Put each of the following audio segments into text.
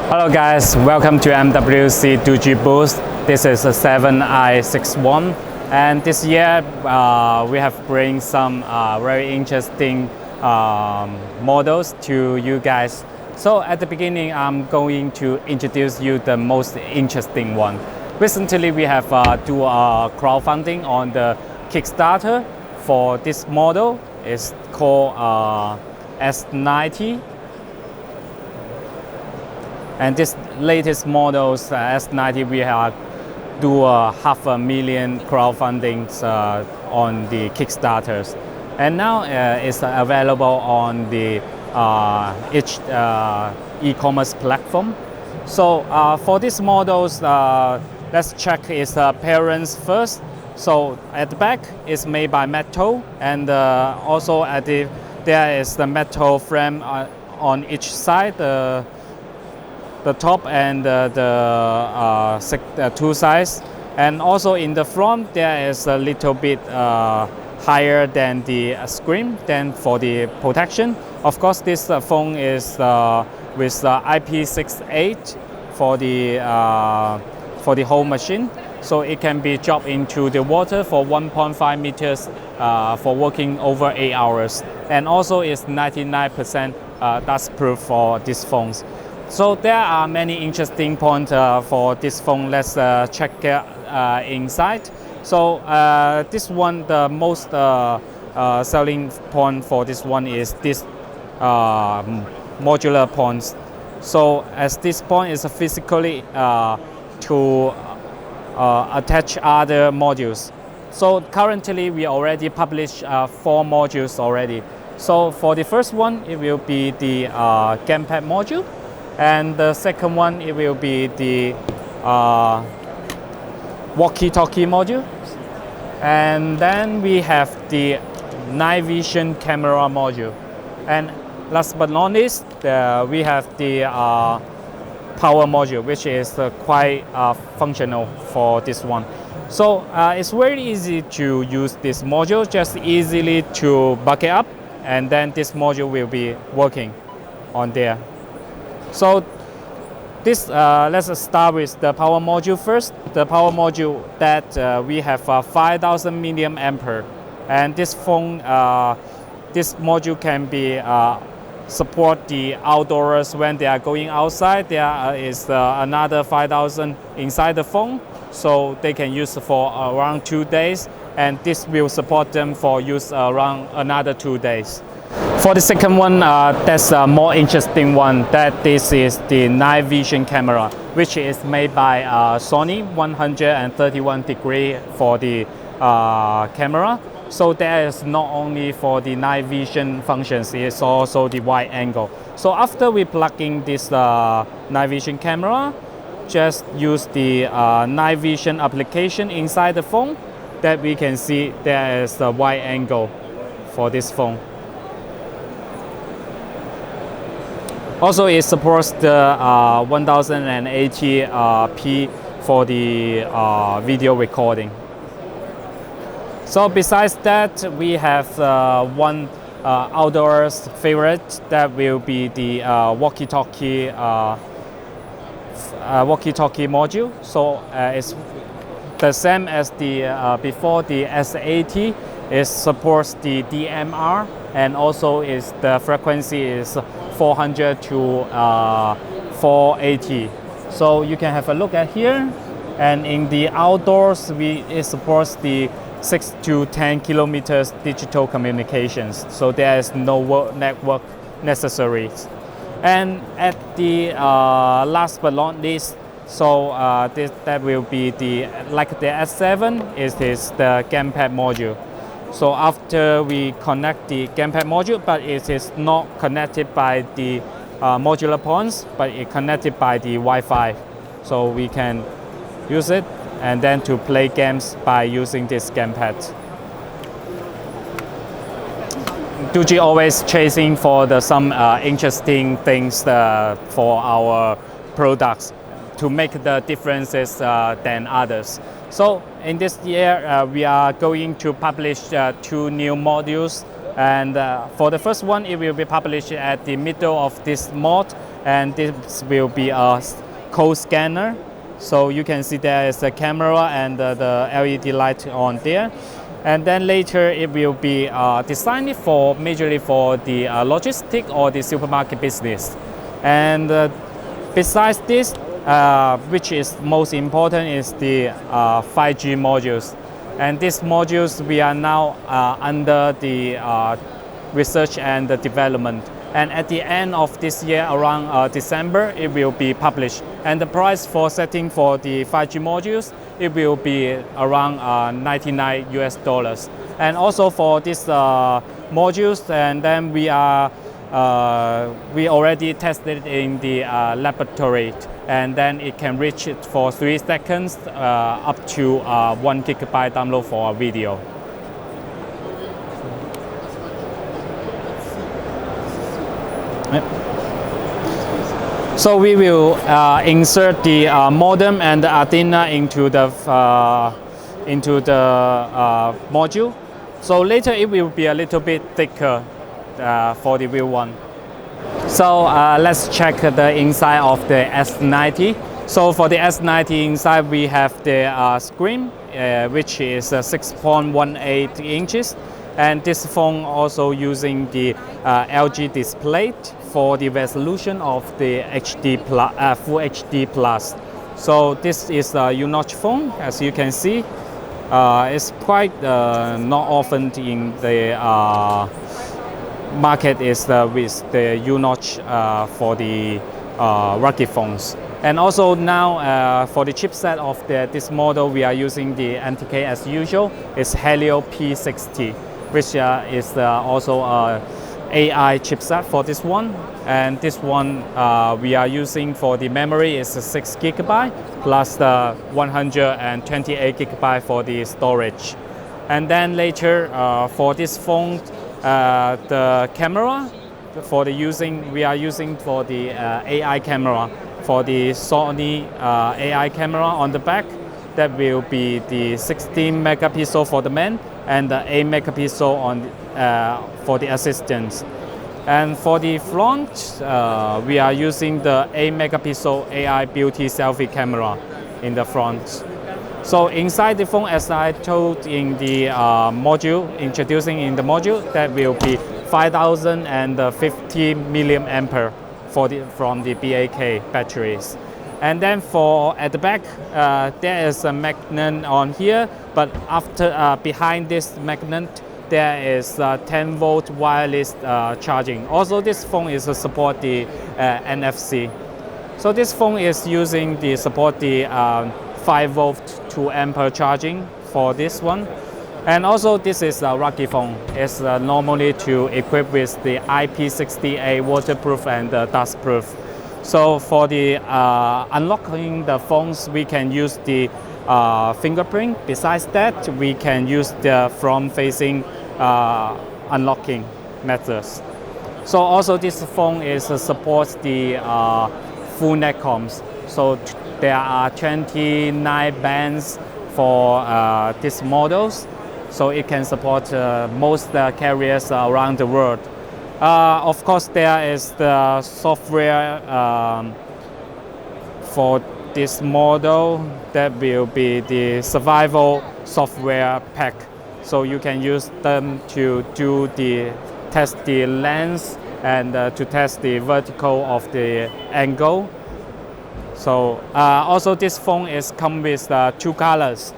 Hello guys, welcome to MWC Doogee booth. This is a 7i61 and this year we have bring some very interesting models to you guys. So at the beginning I'm going to introduce you the most interesting one. Recently we have do crowdfunding on the Kickstarter for this model. It's called S90. And this latest models S90 we have do 500,000 crowdfundings on the Kickstarters, and now it's available on the each e-commerce platform. So for these models, let's check its appearance first. So at the back is made by metal, and also at there is the metal frame on each side. The top and the two sides, and also in the front there is a little bit higher than the screen than for the protection. Of course this phone is with IP68 for the whole machine, so it can be dropped into the water for 1.5 meters for working over 8 hours, and also is 99% dust proof for these phones. So there are many interesting points for this phone. Let's check inside. So this one, the most selling point for this one is this modular points. So as this point is physically to attach other modules. So currently we already published 4 modules already. So for the first one, it will be the gamepad module. And the second one, it will be the walkie-talkie module. And then we have the night vision camera module. And last but not least, we have the power module, which is quite functional for this one. So it's very easy to use this module, just easily to bucket up, and then this module will be working on there. So this let's start with the power module first. The power module that we have 5,000 milliampere, and this phone, this module can be support the outdoors when they are going outside. There is another 5,000 inside the phone, so they can use for around 2 days, and this will support them for use around another 2 days. For the second one, that's a more interesting one. That this is the night vision camera, which is made by Sony, 131 degree for the camera. So there is not only for the night vision functions, it's also the wide angle. So after we plug in this night vision camera, just use the night vision application inside the phone, that we can see there is a wide angle for this phone. Also, it supports the 1080p for the video recording. So besides that, we have one outdoors favorite, that will be the walkie-talkie module. So it's the same as the before, the S80. It supports the DMR, and also is the frequency is 400 to 480. So you can have a look at here, and in the outdoors it supports the 6 to 10 kilometers digital communications, so there is no network necessary. And at the last but not least, so that will be the, like the S7, is the gamepad module. So after we connect the gamepad module, but it is not connected by the modular points, but it connected by the Wi-Fi. So we can use it and then to play games by using this gamepad. Doogee always chasing for some interesting things for our products to make the differences than others. So in this year, we are going to publish 2 new modules And for the first one, it will be published at the middle of this month, and this will be a code scanner. So you can see there is a camera and the LED light on there. And then later it will be designed for majorly for the logistic or the supermarket business. And besides this, which is most important, is the 5G modules. And these modules we are now under the research and development. And at the end of this year, around December, it will be published. And the price for setting for the 5G modules, it will be around $99. And also for these modules, and then we already tested in the laboratory, and then it can reach it for 3 seconds up to 1 GB download for a video. So we will insert the modem and the antenna into the module. So later it will be a little bit thicker for the real one. So let's check the inside of the S90. So for the S90 inside we have the screen, which is 6.18 inches. And this phone also using the LG display for the resolution of the Full HD Plus. So this is a U-notch phone, as you can see. It's quite not often in the market is with the U-notch for the rugged phones. And also now for the chipset of this model, we are using the NTK as usual. It's Helio P60, which is also a AI chipset for this one. And this one we are using for the memory is 6 GB plus the 128 GB for the storage. And then later for this phone, the camera for the we are using for the AI camera, for the Sony AI camera on the back. That will be the 16 megapixel for the main and the 8 megapixel on for the assistants. And for the front, we are using the 8 megapixel AI beauty selfie camera in the front. So inside the phone, as I told in the introducing in the module, that will be 5050 milliampere from the BAK batteries. And then at the back, there is a magnet on here, but behind this magnet, there is 10-volt wireless charging. Also, this phone is support the NFC. So this phone is using the 5-volt 2 ampere charging for this one. And also this is a rugged phone. It's normally to equip with the IP68 waterproof and dustproof. So for the unlocking the phones, we can use the fingerprint. Besides that, we can use the front-facing unlocking methods. So also this phone supports the full netcoms. So there are 29 bands for these models. So it can support most carriers around the world. Of course, there is the software for this model that will be the survival software pack. So you can use them to test the lens and to test the vertical of the angle. So also this phone come with 2 colors.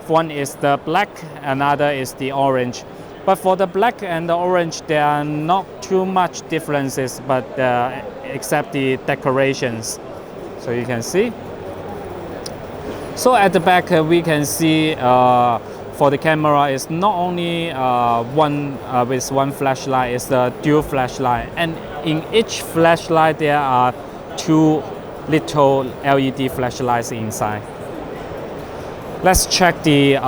One is the black, another is the orange. But for the black and the orange, there are not too much differences, but except the decorations. So you can see. So at the back, we can see for the camera is not only with one flashlight, it's the dual flashlight. And in each flashlight, there are 2 little LED flashlights inside. Let's check the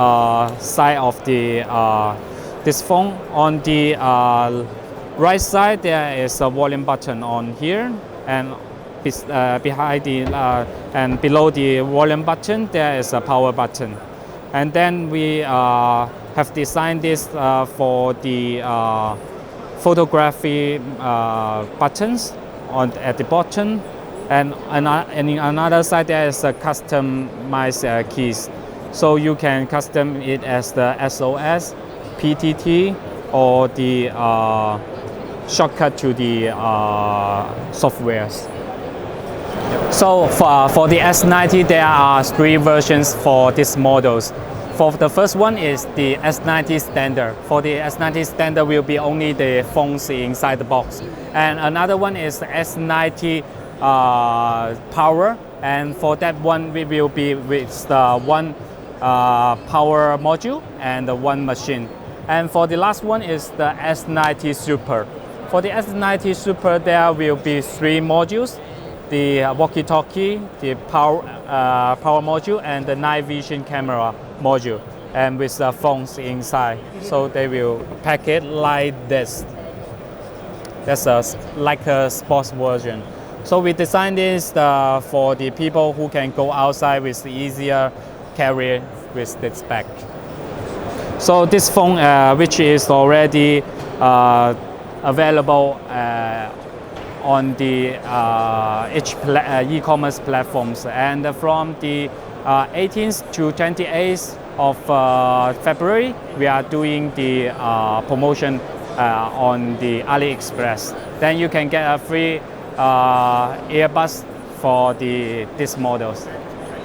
side of this phone. On the right side, there is a volume button on here, and behind and below the volume button, there is a power button. And then we have designed this for the photography buttons at the bottom, and in another side there is a customized keys. So you can custom it as the SOS, PTT, or the shortcut to the softwares. So for the S90, there are 3 versions for these models. For the first one is the S90 standard. For the S90 standard will be only the phones inside the box. And another one is the S90 power. And for that one, we will be with the 1 power module and the 1 machine. And for the last one is the S90 Super. For the S90 Super, there will be 3 modules: the walkie-talkie, the power module, and the night vision camera module, and with the phones inside. So they will pack it like this. That's like a sports version. So we designed this for the people who can go outside with easier carry with this bag. So this phone, which is already available on the e-commerce platforms, and from the 18th to 28th of February, we are doing the promotion on the AliExpress. Then you can get a free earbuds for these models.